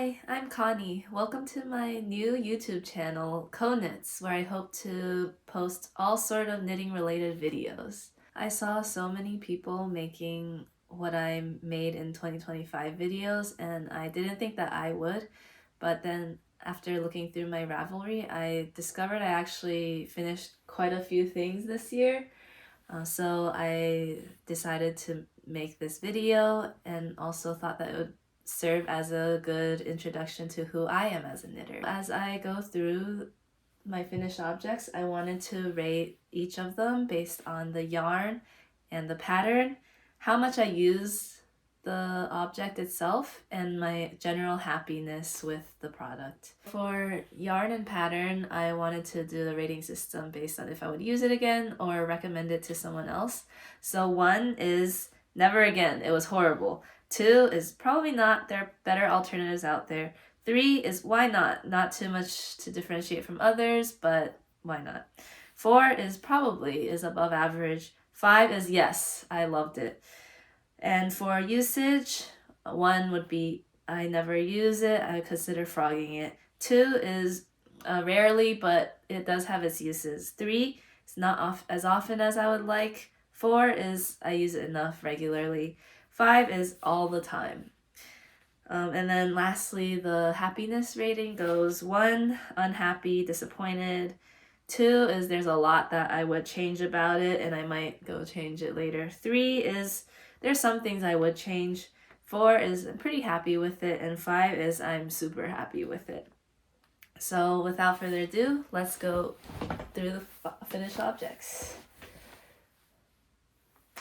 Hi, I'm Connie. Welcome to my new YouTube channel, connorz, where I hope to post all sort of knitting related videos. I saw so many people making what I made in 2025 videos and I didn't think that I would, but then after looking through my Ravelry, I discovered I actually finished quite a few things this year. So I decided to make this video and also thought that it would serve as a good introduction to who I am as a knitter. As I go through my finished objects, I wanted to rate each of them based on the yarn and the pattern, how much I use the object itself, and my general happiness with the product. For yarn and pattern, I wanted to do the rating system based on if I would use it again or recommend it to someone else. So 1 is never again, it was horrible. 2 is probably not, there are better alternatives out there. 3 is why not? Not too much to differentiate from others, but why not? 4 is probably is above average. 5 is yes, I loved it. And for usage, 1 would be I never use it, I consider frogging it. 2 is rarely, but it does have its uses. 3 is not as often as I would like. 4 is I use it enough regularly. 5 is all the time. And then lastly, the happiness rating goes 1, unhappy, disappointed. 2 is there's a lot that I would change about it and I might go change it later. 3 is there's some things I would change. 4 is I'm pretty happy with it. And 5 is I'm super happy with it. So without further ado, let's go through the finished objects.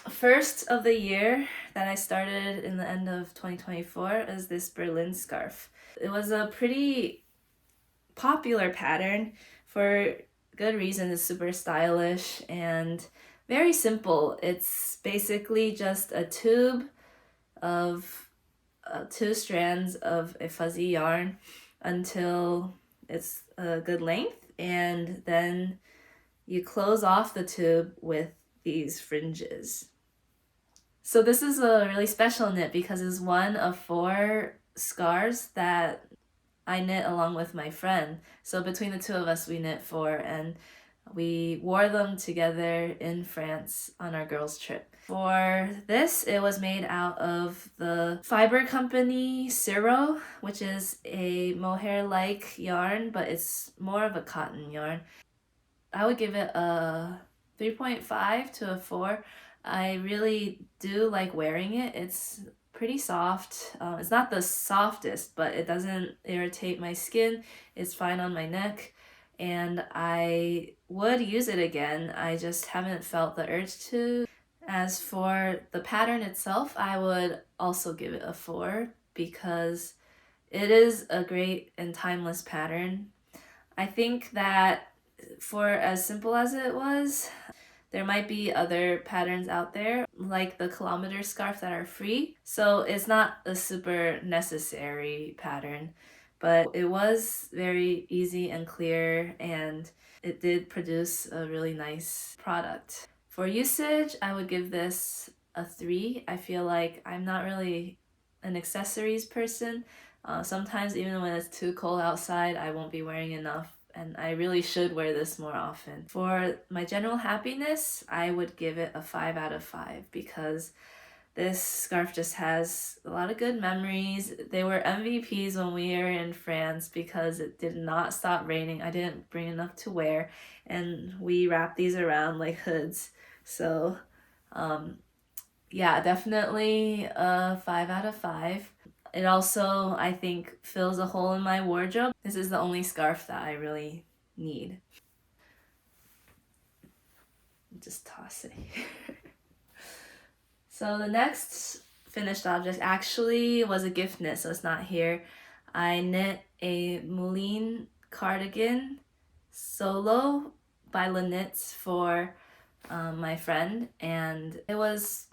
First of the year that I started in the end of 2024 is this Berlin scarf. It was a pretty popular pattern for good reason. It's super stylish and very simple. It's basically just a tube of 2 strands of a fuzzy yarn until it's a good length, and then you close off the tube with these fringes. So this is a really special knit because it's one of 4 scarves that I knit along with my friend. So between the two of us, we knit 4, and we wore them together in France on our girls' trip. For this, it was made out of the fiber company Ciro, which is a mohair-like yarn, but it's more of a cotton yarn. I would give it a 3.5 to a 4. I really do like wearing it. It's pretty soft. It's not the softest, but it doesn't irritate my skin. It's fine on my neck, and I would use it again. I just haven't felt the urge to. As for the pattern itself, I would also give it a 4 because it is a great and timeless pattern. I think that for as simple as it was, there might be other patterns out there, like the kilometer scarf, that are free. So it's not a super necessary pattern, but it was very easy and clear, and it did produce a really nice product. For usage, I would give this a 3. I feel like I'm not really an accessories person. Sometimes even when it's too cold outside, I won't be wearing enough, and I really should wear this more often. For my general happiness, I would give it a 5 out of 5 because this scarf just has a lot of good memories. They were MVPs when we were in France because it did not stop raining. I didn't bring enough to wear, and we wrapped these around like hoods. So yeah, definitely a 5 out of 5. It also, I think, fills a hole in my wardrobe. This is the only scarf that I really need. Just toss it here. So the next finished object actually was a gift knit, so it's not here. I knit a Mouline cardigan solo by Knits for my friend, and it was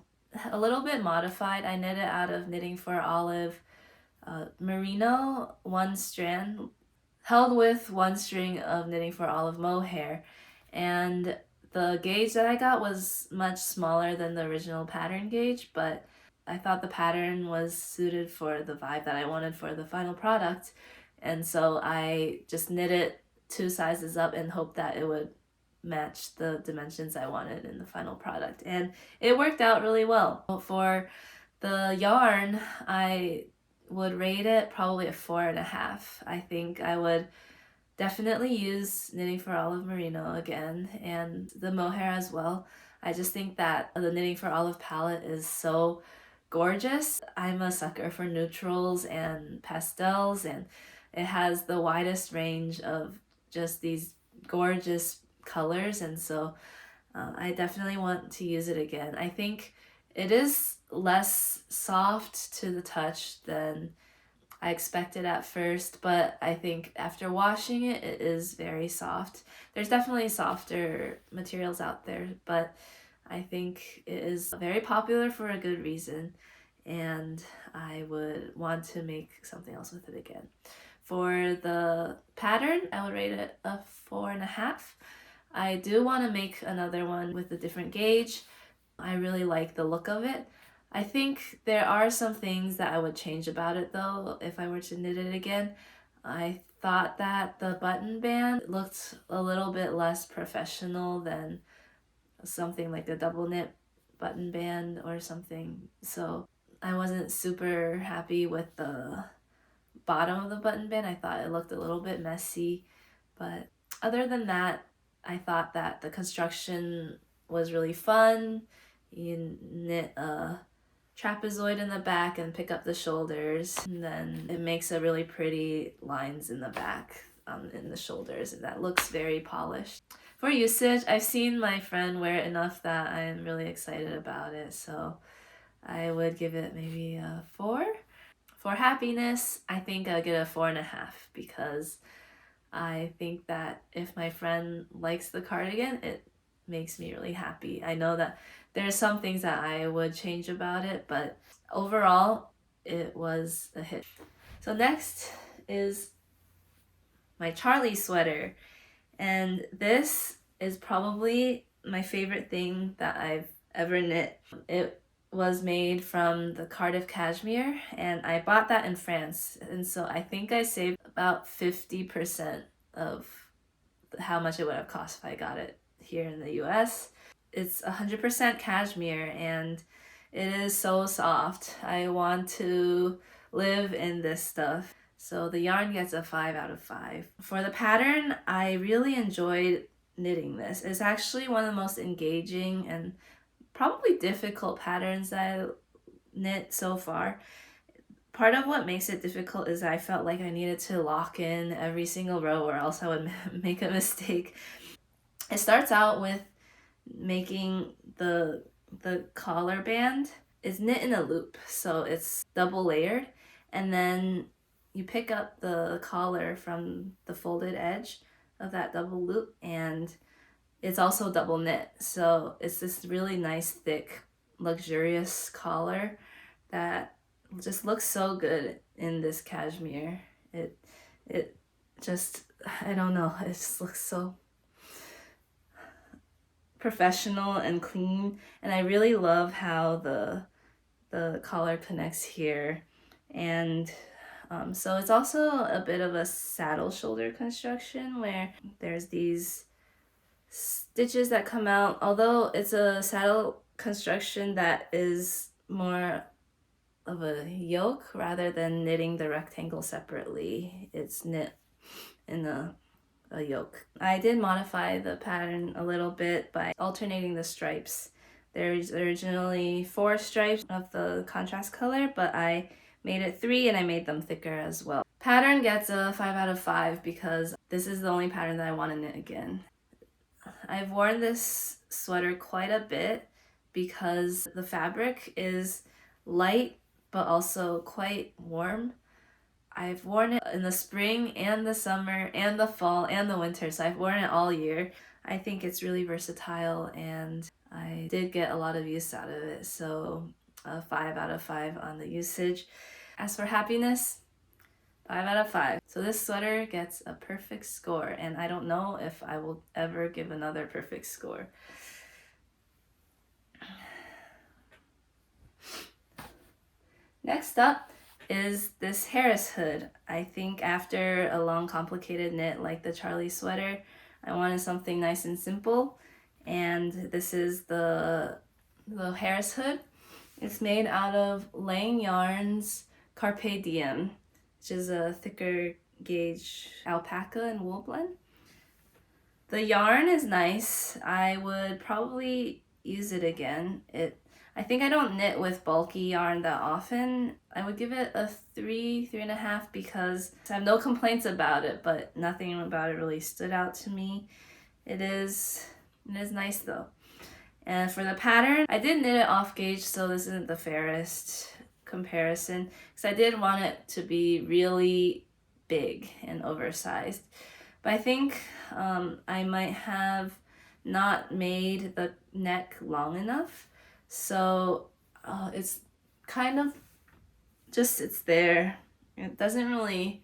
a little bit modified. I knit it out of Knitting for Olive merino 1 strand held with 1 string of Knitting for Olive mohair, and the gauge that I got was much smaller than the original pattern gauge, but I thought the pattern was suited for the vibe that I wanted for the final product, and so I just knit it 2 sizes up and hoped that it would match the dimensions I wanted in the final product, and it worked out really well. For the yarn, I would rate it probably a 4.5. I think I would definitely use Knitting for Olive Merino again, and the mohair as well. I just think that the Knitting for Olive palette is so gorgeous. I'm a sucker for neutrals and pastels, and it has the widest range of just these gorgeous colors, and so I definitely want to use it again. I think it is less soft to the touch than I expected at first, but I think after washing it, it is very soft. There's definitely softer materials out there, but I think it is very popular for a good reason, and I would want to make something else with it again. For the pattern, I would rate it a 4.5. I do want to make another one with a different gauge. I really like the look of it. I think there are some things that I would change about it though if I were to knit it again. I thought that the button band looked a little bit less professional than something like a double knit button band or something. So I wasn't super happy with the bottom of the button band. I thought it looked a little bit messy, but other than that, I thought that the construction was really fun. You knit a trapezoid in the back and pick up the shoulders, and then it makes a really pretty lines in the back in the shoulders, and that looks very polished. For usage, I've seen my friend wear it enough that I'm really excited about it, so I would give it maybe a 4. For happiness, I think I'll get a 4.5 because I think that if my friend likes the cardigan, it makes me really happy. I know that there's some things that I would change about it, but overall, it was a hit. So next is my Charlie sweater, and this is probably my favorite thing that I've ever knit. It was made from the Cardiff cashmere, and I bought that in France, and so I think I saved about 50% of how much it would have cost if I got it here in the US. It's 100% cashmere, and it is so soft. I want to live in this stuff. So the yarn gets a 5 out of 5. For the pattern, I really enjoyed knitting this. It's actually one of the most engaging and probably difficult patterns that I knit so far. Part of what makes it difficult is I felt like I needed to lock in every single row or else I would make a mistake. It starts out with making the collar band. It's knit in a loop, so it's double layered, and then you pick up the collar from the folded edge of that double loop, and it's also double knit, so it's this really nice, thick, luxurious collar that just looks so good in this cashmere. It just, I don't know, it just looks so professional and clean, and I really love how the collar connects here. And so it's also a bit of a saddle shoulder construction where there's these stitches that come out. Although it's a saddle construction that is more of a yoke rather than knitting the rectangle separately, it's knit in a yoke. I did modify the pattern a little bit by alternating the stripes. There's originally 4 stripes of the contrast color, but I made it 3 and I made them thicker as well. Pattern gets a 5 out of 5 because this is the only pattern that I want to knit again. I've worn this sweater quite a bit because the fabric is light but also quite warm. I've worn it in the spring and the summer and the fall and the winter, so I've worn it all year. I think it's really versatile and I did get a lot of use out of it, so a 5 out of 5 on the usage. As for happiness, 5 out of 5. So this sweater gets a perfect score, and I don't know if I will ever give another perfect score. Next up is this Harris hood. I think after a long complicated knit like the Charlie sweater, I wanted something nice and simple, and this is the Harris hood. It's made out of Lang Yarn's Carpe Diem, which is a thicker gauge alpaca and wool blend. The yarn is nice. I would probably use it again. I think I don't knit with bulky yarn that often. I would give it a 3.5 because I have no complaints about it, but nothing about it really stood out to me. It is nice though. And for the pattern, I did knit it off gauge, so this isn't the fairest comparison because I did want it to be really big and oversized. But I think I might have not made the neck long enough, so it's kind of just sits there. It doesn't really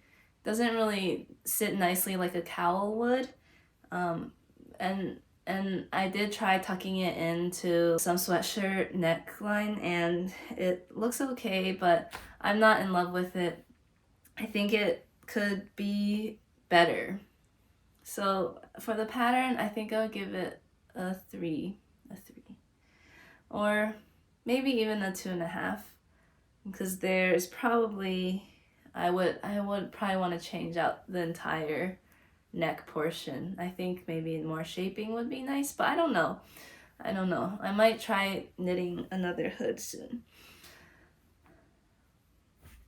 sit nicely like a cowl would, and I did try tucking it into some sweatshirt neckline, and it looks okay, but I'm not in love with it. I think it could be better. So for the pattern, I think I would give it a 3, or maybe even a 2.5, because there's probably I would probably want to change out the entire neck portion. I think maybe more shaping would be nice, but I don't know. I might try knitting another hood soon.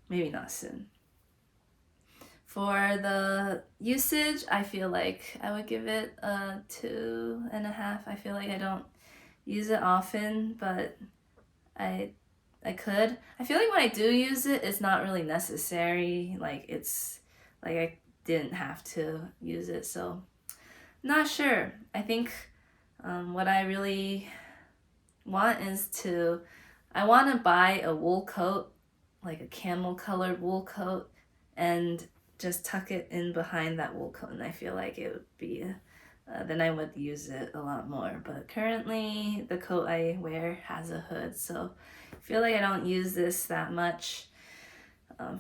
Maybe not soon. For the usage, I feel like I would give it a 2.5. I feel like I don't use it often, but I could. I feel like when I do use it, it's not really necessary. Like it's like I didn't have to use it, so not sure. I think what I really want is I want to buy a wool coat, like a camel colored wool coat, and just tuck it in behind that wool coat, and I feel like it would be then I would use it a lot more. But currently the coat I wear has a hood, so I feel like I don't use this that much.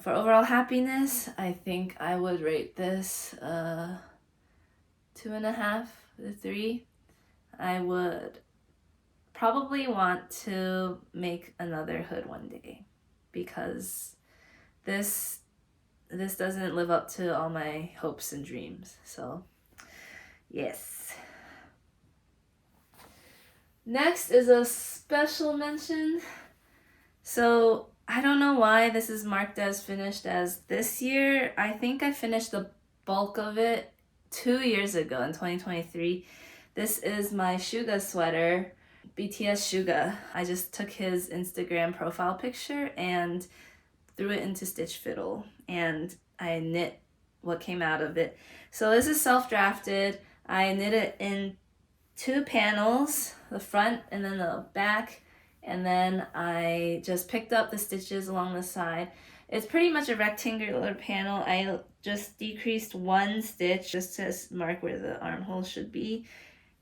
For overall happiness, I think I would rate this 2.5 to 3. I would probably want to make another hood one day because this doesn't live up to all my hopes and dreams. So yes. Next is a special mention. So I don't know why this is marked as finished as this year. I think I finished the bulk of it 2 years ago in 2023. This is my Suga sweater, BTS Suga. I just took his Instagram profile picture and threw it into Stitch Fiddle, and I knit what came out of it. So this is self-drafted. I knit it in 2 panels, the front and then the back, and then I just picked up the stitches along the side. It's pretty much a rectangular panel. I just decreased 1 stitch just to mark where the armhole should be,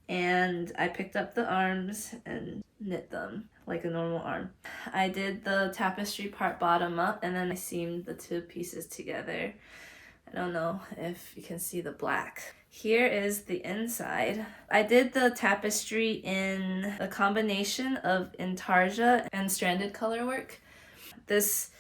and I picked up the arms and knit them like a normal arm. I did the tapestry part bottom up, and then I seamed the 2 pieces together. I don't know if you can see the black. Here is the inside. I did the tapestry in a combination of intarsia and stranded color work. This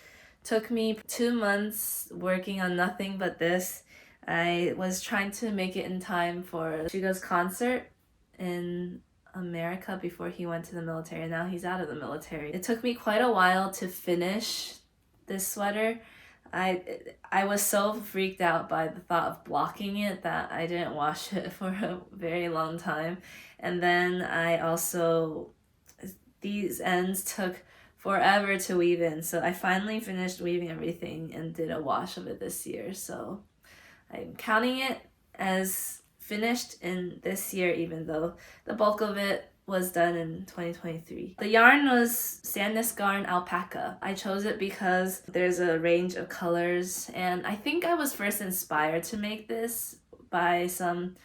took me 2 months working on nothing but this. I was trying to make it in time for Suga's concert in America before he went to the military, and now he's out of the military. It took me quite a while to finish this sweater. I was so freaked out by the thought of blocking it that I didn't wash it for a very long time. And then these ends took forever to weave in, so I finally finished weaving everything and did a wash of it this year. So I'm counting it as finished in this year, even though the bulk of it was done in 2023. The yarn was Sandnesgarn alpaca. I chose it because there's a range of colors, and I think I was first inspired to make this by some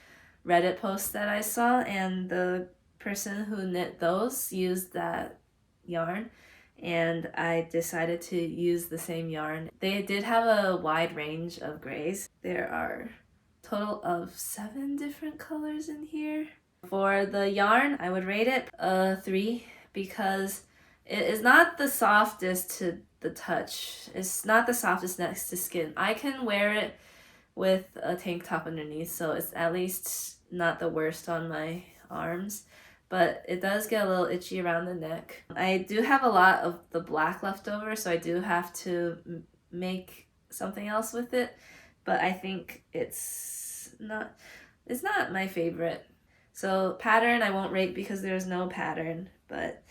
Reddit posts that I saw, and the person who knit those used that yarn, and I decided to use the same yarn. They did have a wide range of grays. There are a total of 7 different colors in here. For the yarn, I would rate it a 3 because it is not the softest to the touch. It's not the softest next to skin. I can wear it with a tank top underneath, so it's at least not the worst on my arms, but it does get a little itchy around the neck. I do have a lot of the black left over, so I do have to make something else with it, but I think it's not my favorite. So pattern I won't rate because there's no pattern, but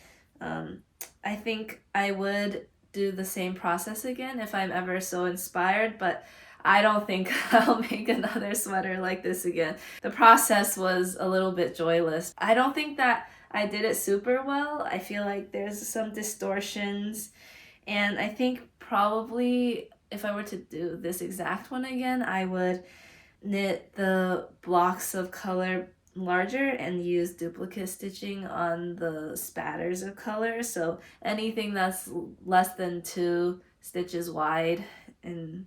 I think I would do the same process again if I'm ever so inspired, but I don't think I'll make another sweater like this again. The process was a little bit joyless. I don't think that I did it super well. I feel like there's some distortions, and I think probably if I were to do this exact one again, I would knit the blocks of color larger and use duplicate stitching on the spatters of color. So anything that's less than 2 stitches wide, and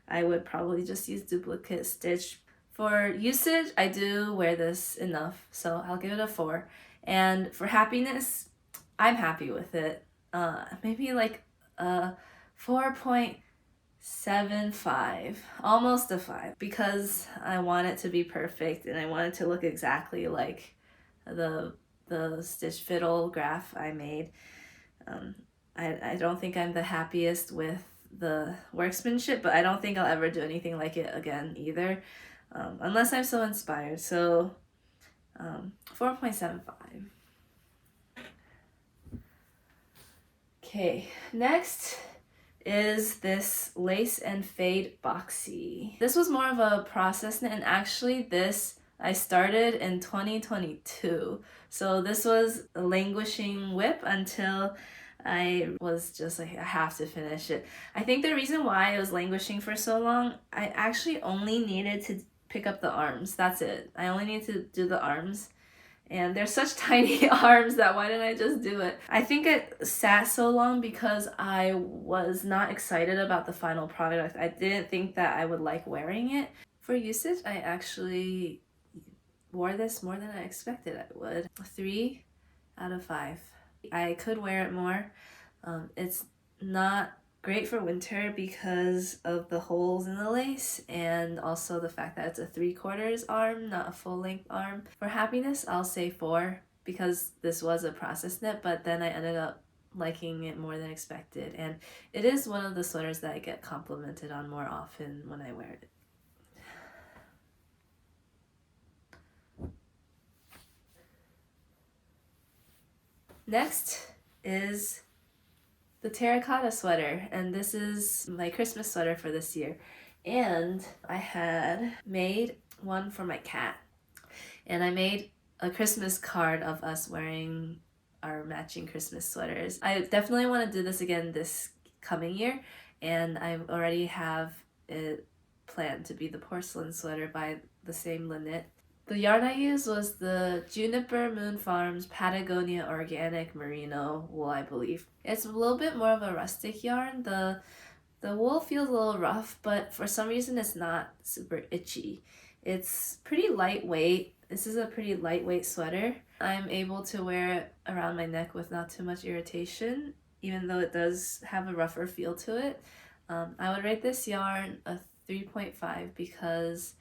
I would probably just use duplicate stitch. For usage, I do wear this enough, so I'll give it a 4. And for happiness, I'm happy with it. Maybe like a 4.75, almost a 5, because I want it to be perfect and I want it to look exactly like the stitch fiddle graph I made. I don't think I'm the happiest with the workmanship, but I don't think I'll ever do anything like it again either, unless I'm so inspired. So 4.75. Okay, next is this Lace and Fade Boxy. This was more of a process knit, and actually this I started in 2022. So this was a languishing whip until I was just like, I have to finish it. I think the reason why it was languishing for so long, I actually only needed to pick up the arms. That's it. I only need to do the arms. And they're such tiny arms that why didn't I just do it? I think it sat so long because I was not excited about the final product. I didn't think that I would like wearing it. For usage, I actually wore this more than I expected I would. 3 out of 5. I could wear it more. It's not great for winter because of the holes in the lace and also the fact that it's a 3/4 arm, not a full length arm. For happiness, I'll say 4 because this was a process knit, but then I ended up liking it more than expected, and it is one of the sweaters that I get complimented on more often when I wear it. Next is the Terracotta Sweater, and this is my Christmas sweater for this year. And I had made one for my cat, and I made a Christmas card of us wearing our matching Christmas sweaters. I definitely want to do this again this coming year, and I already have it planned to be the porcelain sweater by the same Lynette. The yarn I used was the Juniper Moon Farms Patagonia Organic Merino wool, I believe. It's a little bit more of a rustic yarn. The wool feels a little rough, but for some reason it's not super itchy. It's pretty lightweight. This is a pretty lightweight sweater. I'm able to wear it around my neck with not too much irritation, even though it does have a rougher feel to it. I would rate this yarn a 3.5 because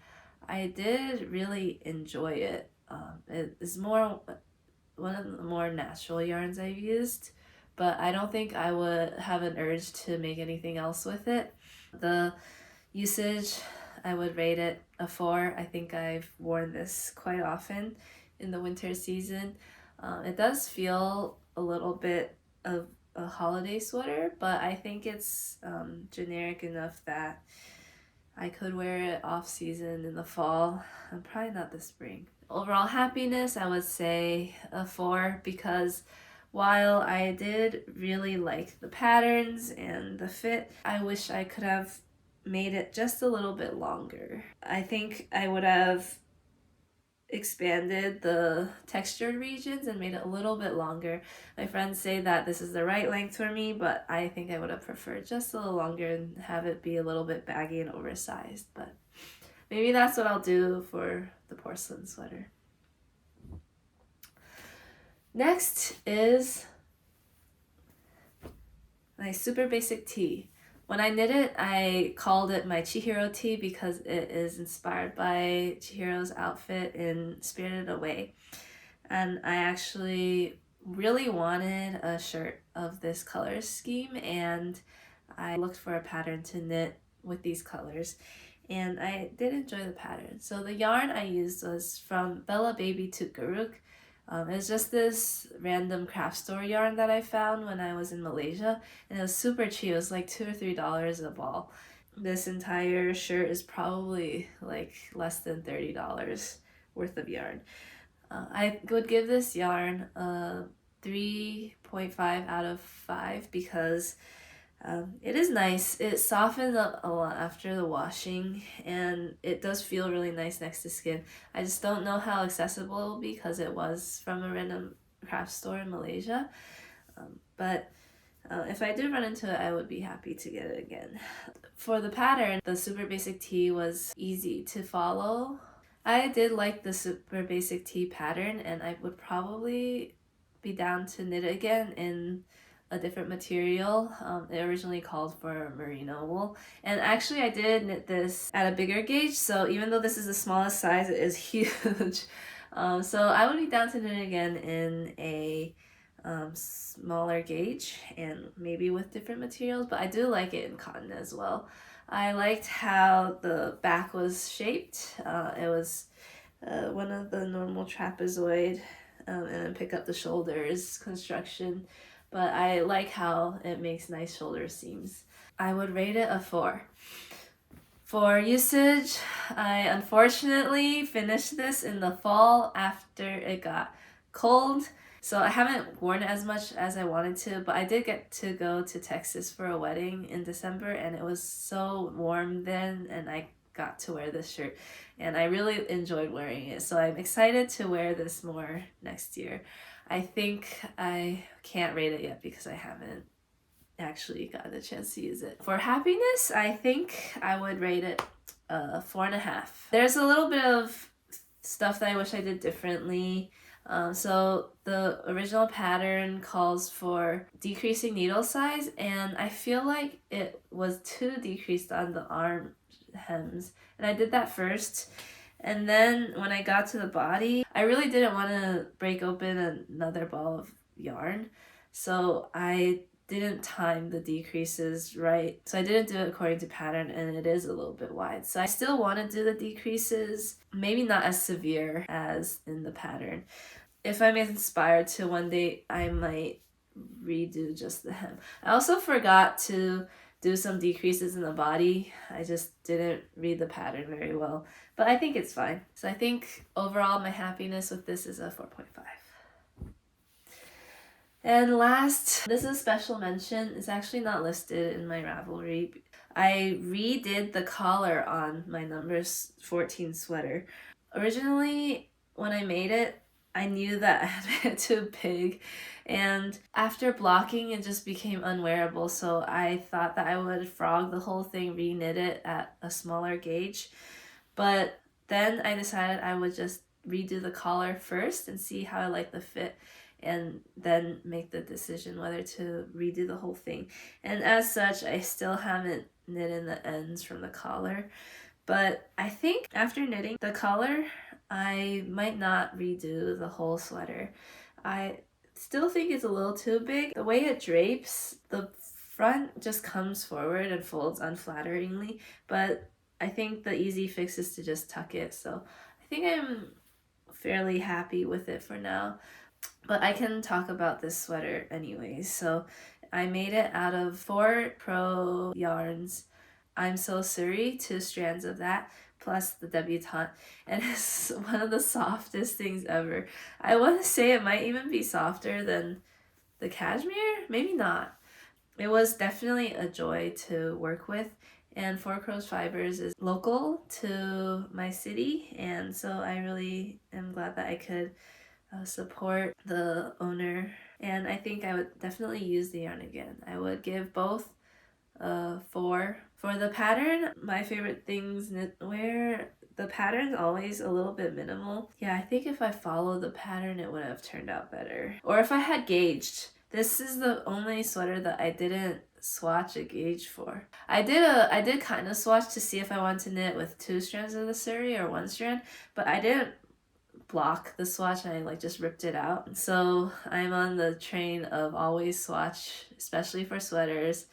I did really enjoy it. It is more one of the more natural yarns I've used, but I don't think I would have an urge to make anything else with it. The usage, I would rate it a 4. I think I've worn this quite often in the winter season. It does feel a little bit of a holiday sweater, but I think it's generic enough that I could wear it off season in the fall, and probably not the spring. Overall happiness, I would say a 4 because while I did really like the patterns and the fit, I wish I could have made it just a little bit longer. I think I would have expanded the textured regions and made it a little bit longer. My friends say that this is the right length for me, but I think I would have preferred just a little longer and have it be a little bit baggy and oversized. But maybe that's what I'll do for the porcelain sweater. Next is my super basic tee. When I knit it, I called it my Chihiro tee because it is inspired by Chihiro's outfit in Spirited Away. And I actually really wanted a shirt of this color scheme, and I looked for a pattern to knit with these colors, and I did enjoy the pattern. So the yarn I used was from Bella Baby Tukaruk. It's just this random craft store yarn that I found when I was in Malaysia, and it was super cheap. It was like $2 or $3 a ball. This entire shirt is probably like less than $30 worth of yarn. I would give this yarn a 3.5 out of 5 because it is nice. It softens up a lot after the washing, and it does feel really nice next to skin. I just don't know how accessible it will be because it was from a random craft store in Malaysia. But if I do run into it, I would be happy to get it again. For the pattern, the super basic tee was easy to follow. I did like the super basic tee pattern, and I would probably be down to knit it again in a different material. It originally called for merino wool, and actually I did knit this at a bigger gauge, so even though this is the smallest size, it is huge. So I would be down to knit it again in a smaller gauge and maybe with different materials, but I do like it in cotton as well. I liked how the back was shaped. It was one of the normal trapezoid and then pick up the shoulders construction, but I like how it makes nice shoulder seams. I would rate it a 4. For usage, I unfortunately finished this in the fall after it got cold. So I haven't worn it as much as I wanted to, but I did get to go to Texas for a wedding in December, and it was so warm then, and I got to wear this shirt, and I really enjoyed wearing it. So I'm excited to wear this more next year. I think I can't rate it yet because I haven't actually gotten a chance to use it. For happiness, I think I would rate it 4.5. There's a little bit of stuff that I wish I did differently. So the original pattern calls for decreasing needle size, and I feel like it was too decreased on the arm hems, and I did that first. And then when I got to the body, I really didn't want to break open another ball of yarn, so I didn't time the decreases right. So I didn't do it according to pattern, and it is a little bit wide. So I still want to do the decreases, maybe not as severe as in the pattern. If I'm inspired to one day, I might redo just the hem. I also forgot to do some decreases in the body. I just didn't read the pattern very well, but I think it's fine. So I think overall my happiness with this is a 4.5. And last, this is a special mention. It's actually not listed in my Ravelry. I redid the collar on my numbers 14 sweater. Originally, when I made it, I knew that I had made it too big, and after blocking it just became unwearable, so I thought that I would frog the whole thing, reknit it at a smaller gauge. But then I decided I would just redo the collar first and see how I like the fit, and then make the decision whether to redo the whole thing. And as such, I still haven't knit in the ends from the collar, but I think after knitting the collar, I might not redo the whole sweater. I still think it's a little too big. The way it drapes, the front just comes forward and folds unflatteringly, but I think the easy fix is to just tuck it, so I think I'm fairly happy with it for now. But I can talk about this sweater anyways. So I made it out of 4 Pro yarns. I'm So Suri, 2 strands of that, plus the debutante, and it's one of the softest things ever. I want to say it might even be softer than the cashmere, maybe not. It was definitely a joy to work with, And Four Crows Fibers is local to my city, and so I really am glad that I could support the owner. And I think I would definitely use the yarn again. I would give both 4. For the pattern, my favorite things knitwear, the pattern's always a little bit minimal. Yeah, I think if I followed the pattern, it would have turned out better. Or if I had gauged. This is the only sweater that I didn't swatch a gauge for. I did kind of swatch to see if I wanted to knit with 2 strands of the suri or 1 strand, but I didn't block the swatch and I just ripped it out. So I'm on the train of always swatch, especially for sweaters.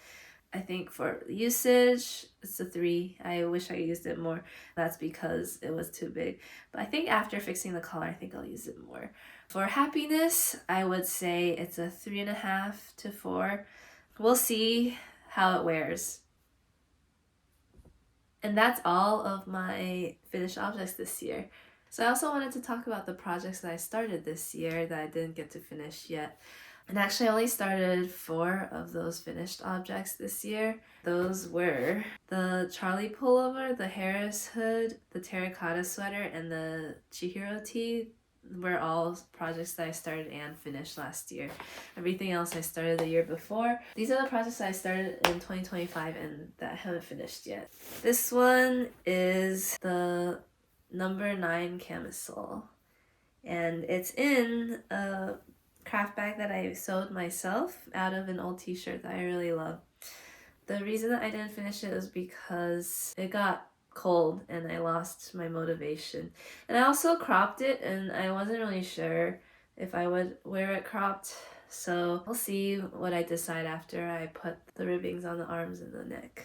I think for usage, it's a 3. I wish I used it more. That's because it was too big. But I think after fixing the collar, I think I'll use it more. For happiness, I would say it's a 3.5 to 4. We'll see how it wears. And that's all of my finished objects this year. So I also wanted to talk about the projects that I started this year that I didn't get to finish yet. And actually I only started 4 of those finished objects this year. Those were the Charlie pullover, the Harris hood, the Terracotta Sweater, and the Chihiro tee were all projects that I started and finished last year. Everything else I started the year before. These are the projects that I started in 2025 and that I haven't finished yet. This one is the number 9 camisole. And it's in a craft bag that I sewed myself out of an old t-shirt that I really love. The reason that I didn't finish it was because it got cold and I lost my motivation. And I also cropped it and I wasn't really sure if I would wear it cropped. So we'll see what I decide after I put the ribbings on the arms and the neck.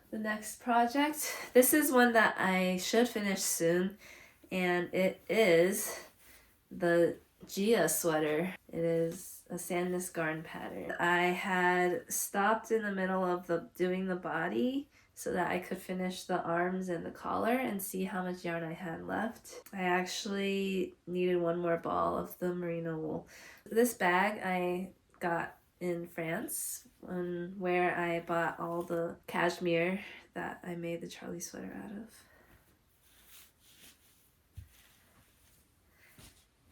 The next project, this is one that I should finish soon, and it is the Suga Sweater. It is a sandness garn pattern. I had stopped in the middle of doing the body so that I could finish the arms and the collar and see how much yarn I had left. I actually needed 1 more ball of the merino wool. This bag I got in France, where I bought all the cashmere that I made the Charlie sweater out of.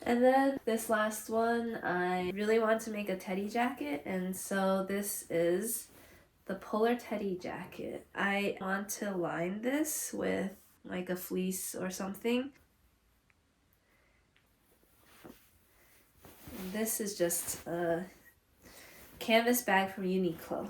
And then this last one, I really want to make a teddy jacket, and so this is the polar teddy jacket. I want to line this with like a fleece or something. And this is just a canvas bag from Uniqlo.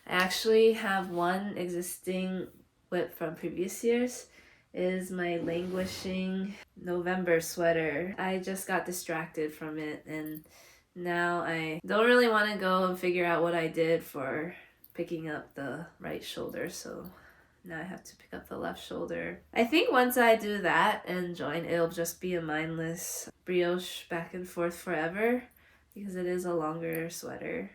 I actually have one existing whip from previous years. It is my languishing November sweater. I just got distracted from it and now I don't really want to go and figure out what I did for picking up the right shoulder, so now I have to pick up the left shoulder. I think once I do that and join, it'll just be a mindless brioche back and forth forever because it is a longer sweater.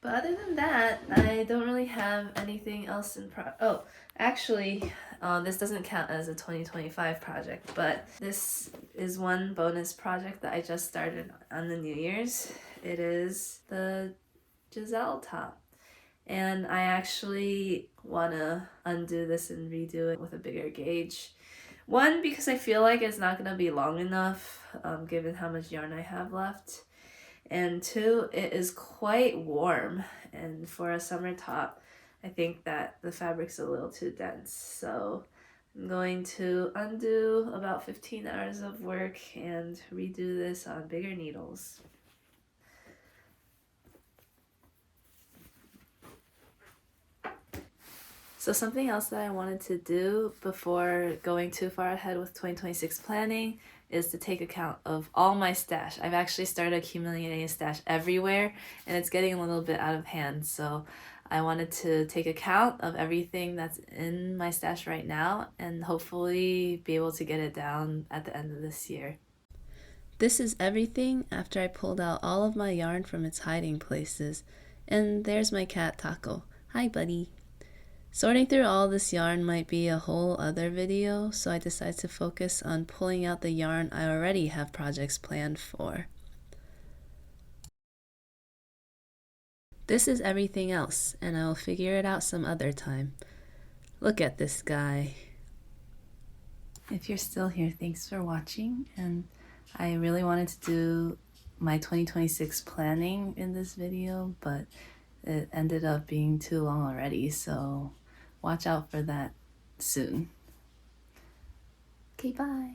But other than that, I don't really have anything else in this doesn't count as a 2025 project, but this is one bonus project that I just started on the New Year's. It is the Giselle top. And I actually want to undo this and redo it with a bigger gauge. 1, because I feel like it's not going to be long enough, given how much yarn I have left. And 2, it is quite warm, and for a summer top, I think that the fabric's a little too dense. So I'm going to undo about 15 hours of work and redo this on bigger needles. So something else that I wanted to do before going too far ahead with 2026 planning is to take account of all my stash. I've actually started accumulating a stash everywhere and it's getting a little bit out of hand. So I wanted to take account of everything that's in my stash right now and hopefully be able to get it down at the end of this year. This is everything after I pulled out all of my yarn from its hiding places. And there's my cat Taco. Hi, buddy. Sorting through all this yarn might be a whole other video, so I decided to focus on pulling out the yarn I already have projects planned for. This is everything else, and I will figure it out some other time. Look at this guy. If you're still here, thanks for watching, and I really wanted to do my 2026 planning in this video, but it ended up being too long already, so watch out for that soon. Okay, bye.